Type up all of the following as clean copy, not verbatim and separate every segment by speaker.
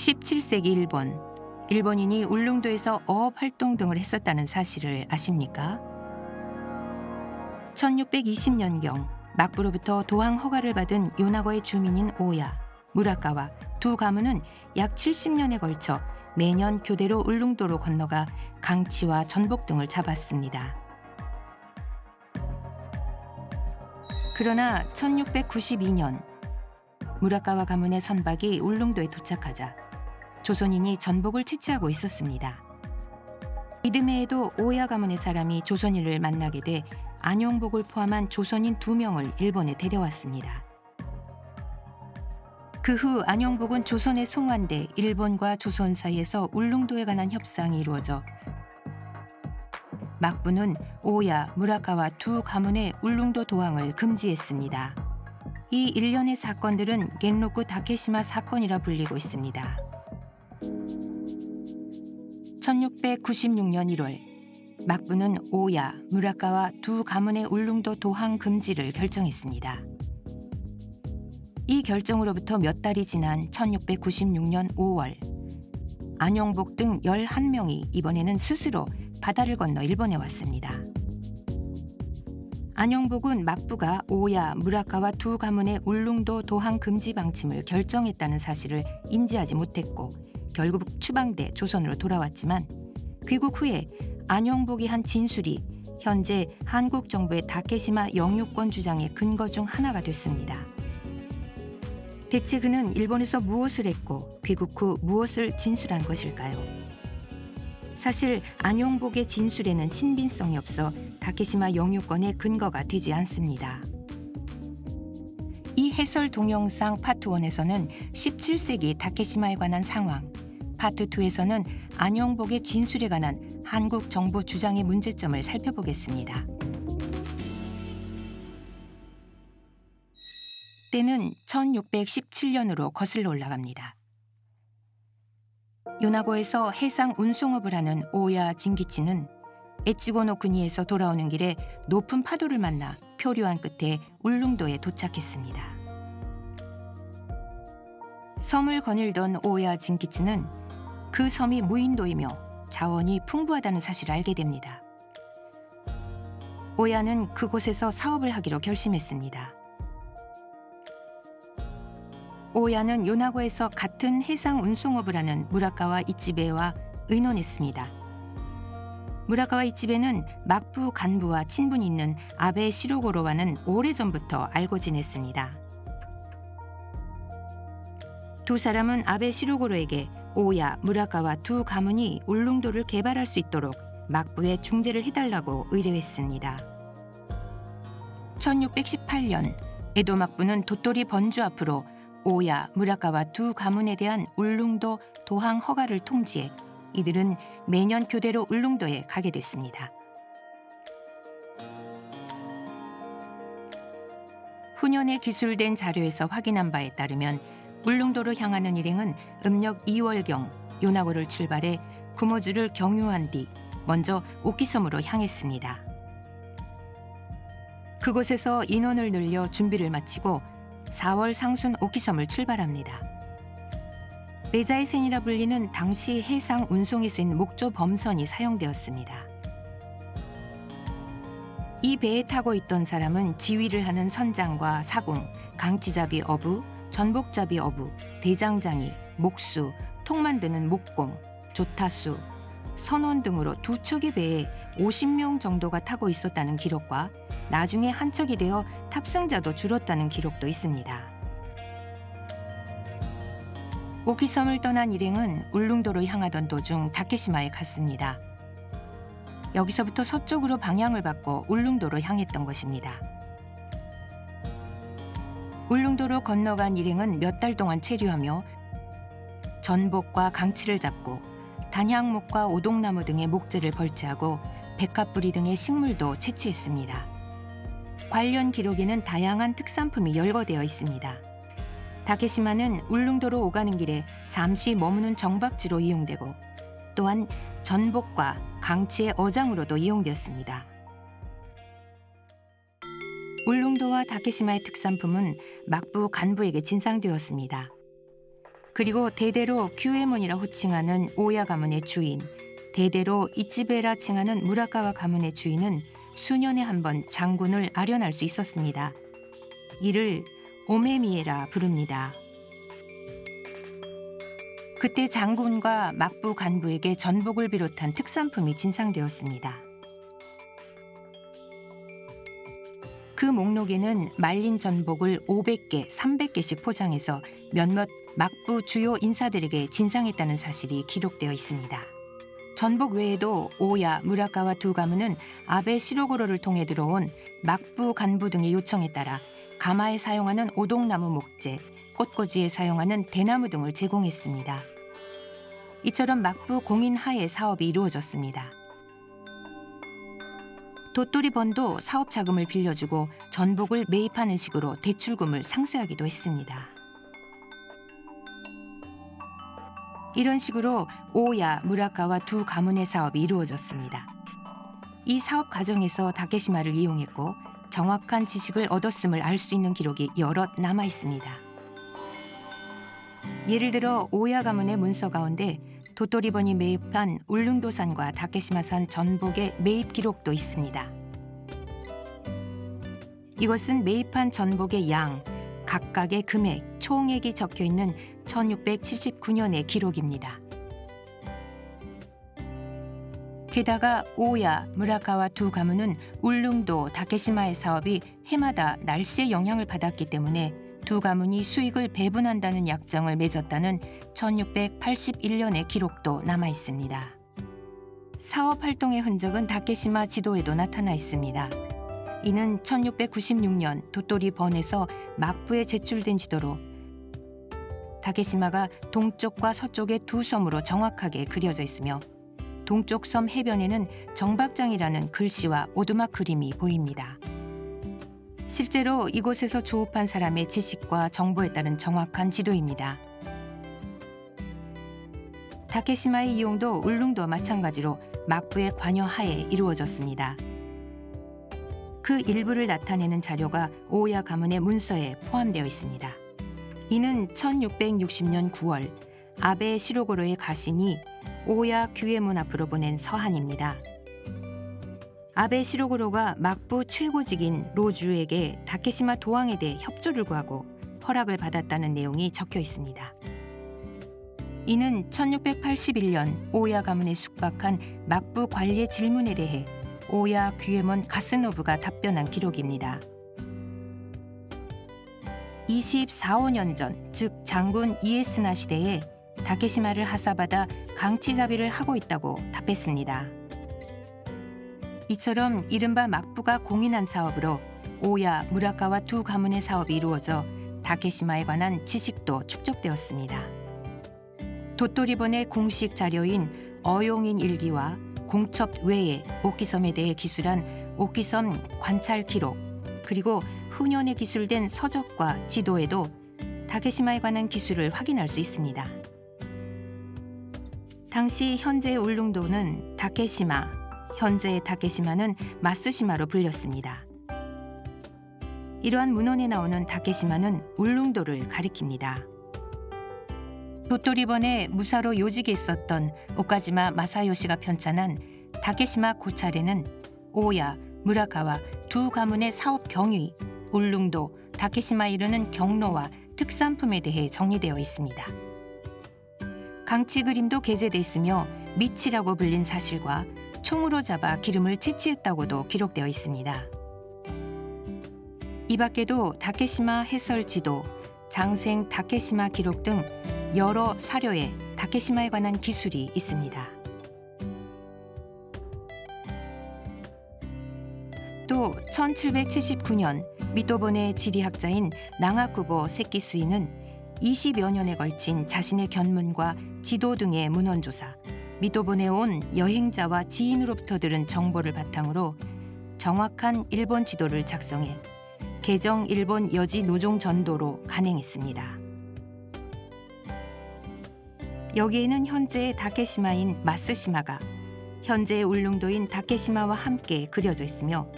Speaker 1: 17세기 일본인이 울릉도에서 어업 활동 등을 했었다는 사실을 아십니까? 1620년경 막부로부터 도항 허가를 받은 요나거의 주민인 오야, 무라카와 두 가문은 약 70년에 걸쳐 매년 교대로 울릉도로 건너가 강치와 전복 등을 잡았습니다. 그러나 1692년 무라카와 가문의 선박이 울릉도에 도착하자 조선인이 전복을 채취하고 있었습니다. 이듬해에도 오야 가문의 사람이 조선인을 만나게 돼 안용복을 포함한 조선인 2명을 일본에 데려왔습니다. 그 후 안용복은 조선에 송환돼 일본과 조선 사이에서 울릉도에 관한 협상이 이루어져 막부는 오야, 무라카와 두 가문의 울릉도 도항을 금지했습니다. 이 일련의 사건들은 겐로쿠 다케시마 사건이라 불리고 있습니다. 1696년 1월 막부는 오야, 무라카와 두 가문의 울릉도 도항 금지를 결정했습니다. 이 결정으로부터 몇 달이 지난 1696년 5월 안용복 등 11명이 이번에는 스스로 바다를 건너 일본에 왔습니다. 안용복은 막부가 오야, 무라카와 두 가문의 울릉도 도항 금지 방침을 결정했다는 사실을 인지하지 못했고 결국 추방돼 조선으로 돌아왔지만 귀국 후에 안용복이 한 진술이 현재 한국 정부의 다케시마 영유권 주장의 근거 중 하나가 됐습니다. 대체 그는 일본에서 무엇을 했고 귀국 후 무엇을 진술한 것일까요? 사실 안용복의 진술에는 신빙성이 없어 다케시마 영유권의 근거가 되지 않습니다. 이 해설 동영상 파트 1에서는 17세기 다케시마에 관한 상황, 파트 2에서는 안용복의 진술에 관한 한국 정부 주장의 문제점을 살펴보겠습니다. 때는 1617년으로 거슬러 올라갑니다. 요나고에서 해상 운송업을 하는 오야 진기치는 에치고노 국니에서 돌아오는 길에 높은 파도를 만나 표류한 끝에 울릉도에 도착했습니다. 섬을 거닐던 오야 진기치는 그 섬이 무인도이며 자원이 풍부하다는 사실을 알게 됩니다. 오야는 그곳에서 사업을 하기로 결심했습니다. 오야는 요나고에서 같은 해상 운송업을 하는 무라카와 이치베와 의논했습니다. 무라카와 이치베는 막부 간부와 친분이 있는 아베 시로고로와는 오래전부터 알고 지냈습니다. 두 사람은 아베 시로고로에게 오야, 무라카와 두 가문이 울릉도를 개발할 수 있도록 막부에 중재를 해달라고 의뢰했습니다. 1618년 에도 막부는 도토리 번주 앞으로 오야, 무라카와 두 가문에 대한 울릉도 도항 허가를 통지해 이들은 매년 교대로 울릉도에 가게 됐습니다. 후년에 기술된 자료에서 확인한 바에 따르면 울릉도로 향하는 일행은 음력 2월경 요나고를 출발해 구모주를 경유한 뒤 먼저 오키섬으로 향했습니다. 그곳에서 인원을 늘려 준비를 마치고 4월 상순 오키섬을 출발합니다. 매자의 생이라 불리는 당시 해상 운송에 쓰인 목조 범선이 사용되었습니다. 이 배에 타고 있던 사람은 지휘를 하는 선장과 사공, 강치잡이 어부, 전복잡이 어부, 대장장이, 목수, 통 만드는 목공, 조타수, 선원 등으로 두 척의 배에 50명 정도가 타고 있었다는 기록과 나중에 한 척이 되어 탑승자도 줄었다는 기록도 있습니다. 오키섬을 떠난 일행은 울릉도로 향하던 도중 다케시마에 갔습니다. 여기서부터 서쪽으로 방향을 바꿔 울릉도로 향했던 것입니다. 울릉도로 건너간 일행은 몇 달 동안 체류하며 전복과 강치를 잡고 단향목과 오동나무 등의 목재를 벌채하고 백합뿌리 등의 식물도 채취했습니다. 관련 기록에는 다양한 특산품이 열거되어 있습니다. 다케시마는 울릉도로 오가는 길에 잠시 머무는 정박지로 이용되고 또한 전복과 강치의 어장으로도 이용되었습니다. 울릉도와 다케시마의 특산품은 막부 간부에게 진상되었습니다. 그리고 대대로 규에몬이라 호칭하는 오야 가문의 주인, 대대로 이치베라 칭하는 무라카와 가문의 주인은 수년에 한 번 장군을 아련할 수 있었습니다. 이를 오메미에라 부릅니다. 그때 장군과 막부 간부에게 전복을 비롯한 특산품이 진상되었습니다. 그 목록에는 말린 전복을 500개, 300개씩 포장해서 몇몇 막부 주요 인사들에게 진상했다는 사실이 기록되어 있습니다. 전복 외에도 오야, 무라카와 두 가문은 아베 시로고로를 통해 들어온 막부 간부 등의 요청에 따라 가마에 사용하는 오동나무 목재, 꽃꽂이에 사용하는 대나무 등을 제공했습니다. 이처럼 막부 공인 하에 사업이 이루어졌습니다. 도토리번도 사업 자금을 빌려주고 전복을 매입하는 식으로 대출금을 상쇄하기도 했습니다. 이런 식으로 오야, 무라카와 두 가문의 사업이 이루어졌습니다. 이 사업 과정에서 다케시마를 이용했고 정확한 지식을 얻었음을 알 수 있는 기록이 여럿 남아 있습니다. 예를 들어 오야 가문의 문서 가운데 도토리번이 매입한 울릉도산과 다케시마산 전복의 매입 기록도 있습니다. 이것은 매입한 전복의 양, 각각의 금액, 총액이 적혀 있는 1679년의 기록입니다. 게다가 오야, 무라카와 두 가문은 울릉도, 다케시마의 사업이 해마다 날씨의 영향을 받았기 때문에 두 가문이 수익을 배분한다는 약정을 맺었다는 1681년의 기록도 남아 있습니다. 사업 활동의 흔적은 다케시마 지도에도 나타나 있습니다. 이는 1696년 도토리번에서 막부에 제출된 지도로 다케시마가 동쪽과 서쪽의 두 섬으로 정확하게 그려져 있으며 동쪽 섬 해변에는 정박장이라는 글씨와 오두막 그림이 보입니다. 실제로 이곳에서 조업한 사람의 지식과 정보에 따른 정확한 지도입니다. 다케시마의 이용도 울릉도와 마찬가지로 막부의 관여 하에 이루어졌습니다. 그 일부를 나타내는 자료가 오야 가문의 문서에 포함되어 있습니다. 이는 1660년 9월 아베 시로고로의 가신이 오야 규에몬 앞으로 보낸 서한입니다. 아베 시로고로가 막부 최고직인 로주에게 다케시마 도항에 대해 협조를 구하고 허락을 받았다는 내용이 적혀 있습니다. 이는 1681년 오야 가문에 숙박한 막부 관리의 질문에 대해 오야 규에몬 가스노부가 답변한 기록입니다. 24~25년 전, 즉 장군 이에스나 시대에 다케시마를 하사받아 강치자비를 하고 있다고 답했습니다. 이처럼 이른바 막부가 공인한 사업으로 오야, 무라카와 두 가문의 사업이 이루어져 다케시마에 관한 지식도 축적되었습니다. 도토리본의 공식 자료인 어용인 일기와 공첩 외에 옥기섬에 대해 기술한 옥기섬 관찰 기록, 그리고 후년에 기술된 서적과 지도에도 다케시마에 관한 기술을 확인할 수 있습니다. 당시 현재의 울릉도는 다케시마, 현재의 다케시마는 마쓰시마로 불렸습니다. 이러한 문헌에 나오는 다케시마는 울릉도를 가리킵니다. 도토리본에 무사로 요직에 있었던 오카지마 마사요시가 편찬한 다케시마 고찰에는 오야, 무라카와 두 가문의 사업 경위, 울릉도, 다케시마에 이르는 경로와 특산품에 대해 정리되어 있습니다. 강치 그림도 게재돼 있으며 미치라고 불린 사실과 총으로 잡아 기름을 채취했다고도 기록되어 있습니다. 이 밖에도 다케시마 해설 지도, 장생 다케시마 기록 등 여러 사료에 다케시마에 관한 기술이 있습니다. 또 1779년 미토본의 지리학자인 나가쿠보 세키스이는 20여 년에 걸친 자신의 견문과 지도 등의 문헌조사, 미토본에 온 여행자와 지인으로부터 들은 정보를 바탕으로 정확한 일본 지도를 작성해 개정 일본 여지 노종 전도로 간행했습니다. 여기에는 현재의 다케시마인 마쓰시마가 현재의 울릉도인 다케시마와 함께 그려져 있으며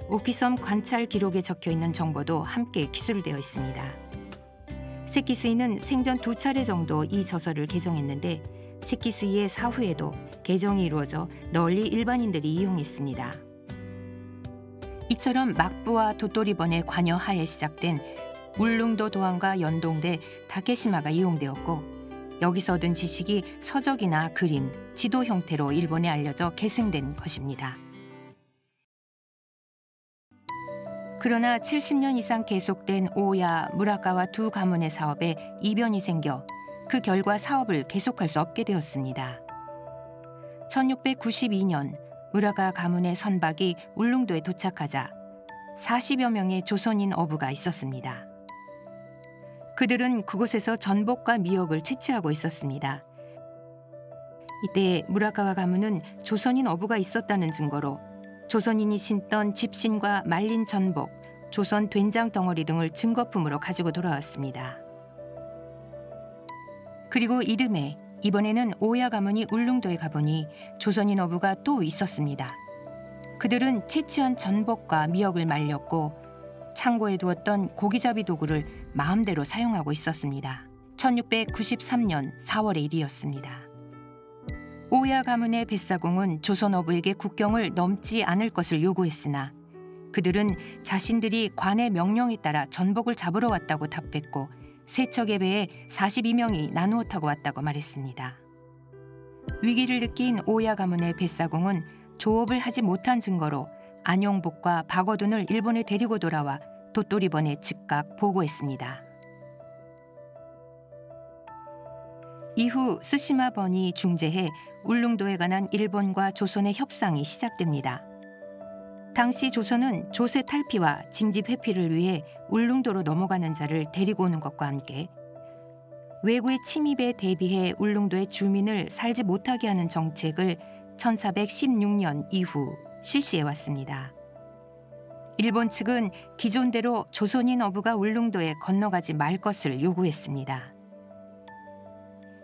Speaker 1: 오키섬 관찰 기록에 적혀 있는 정보도 함께 기술되어 있습니다. 세키스이는 생전 2차례 정도 이 저서를 개정했는데 세키스이의 사후에도 개정이 이루어져 널리 일반인들이 이용했습니다. 이처럼 막부와 도토리번의 관여하에 시작된 울릉도 도항과 연동돼 다케시마가 이용되었고 여기서 얻은 지식이 서적이나 그림, 지도 형태로 일본에 알려져 계승된 것입니다. 그러나 70년 이상 계속된 오야, 무라카와 두 가문의 사업에 이변이 생겨 그 결과 사업을 계속할 수 없게 되었습니다. 1692년 무라카 가문의 선박이 울릉도에 도착하자 40여 명의 조선인 어부가 있었습니다. 그들은 그곳에서 전복과 미역을 채취하고 있었습니다. 이때 무라카와 가문은 조선인 어부가 있었다는 증거로 조선인이 신던 집신과 말린 전복, 조선 된장 덩어리 등을 증거품으로 가지고 돌아왔습니다. 그리고 이듬해 이번에는 오야 가문이 울릉도에 가보니 조선인 어부가 또 있었습니다. 그들은 채취한 전복과 미역을 말렸고 창고에 두었던 고기잡이 도구를 마음대로 사용하고 있었습니다. 1693년 4월의 일이었습니다. 오야 가문의 뱃사공은 조선 어부에게 국경을 넘지 않을 것을 요구했으나 그들은 자신들이 관의 명령에 따라 전복을 잡으러 왔다고 답했고 세 척의 배에 42명이 나누어 타고 왔다고 말했습니다. 위기를 느낀 오야 가문의 뱃사공은 조업을 하지 못한 증거로 안용복과 박어둔을 일본에 데리고 돌아와 도토리번에 즉각 보고했습니다. 이후 스시마 번이 중재해 울릉도에 관한 일본과 조선의 협상이 시작됩니다. 당시 조선은 조세 탈피와 징집 회피를 위해 울릉도로 넘어가는 자를 데리고 오는 것과 함께 외구의 침입에 대비해 울릉도의 주민을 살지 못하게 하는 정책을 1416년 이후 실시해 왔습니다. 일본 측은 기존대로 조선인 어부가 울릉도에 건너가지 말 것을 요구했습니다.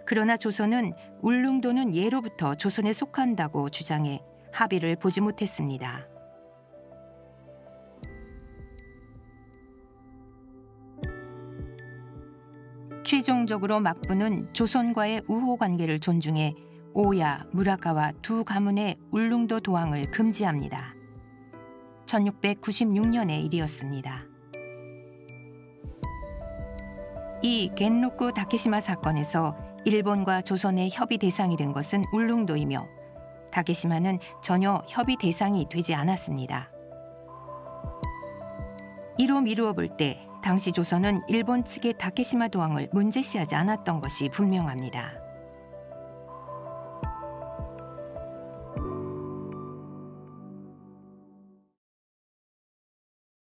Speaker 1: 그러나 조선은 울릉도는 예로부터 조선에 속한다고 주장해 합의를 보지 못했습니다. 최종적으로 막부는 조선과의 우호 관계를 존중해 오야, 무라카와 두 가문의 울릉도 도항을 금지합니다. 1696년의 일이었습니다. 이 겐로쿠 다케시마 사건에서 일본과 조선의 협의 대상이 된 것은 울릉도이며 다케시마는 전혀 협의 대상이 되지 않았습니다. 이로 미루어 볼 때 당시 조선은 일본 측의 다케시마 도항을 문제시하지 않았던 것이 분명합니다.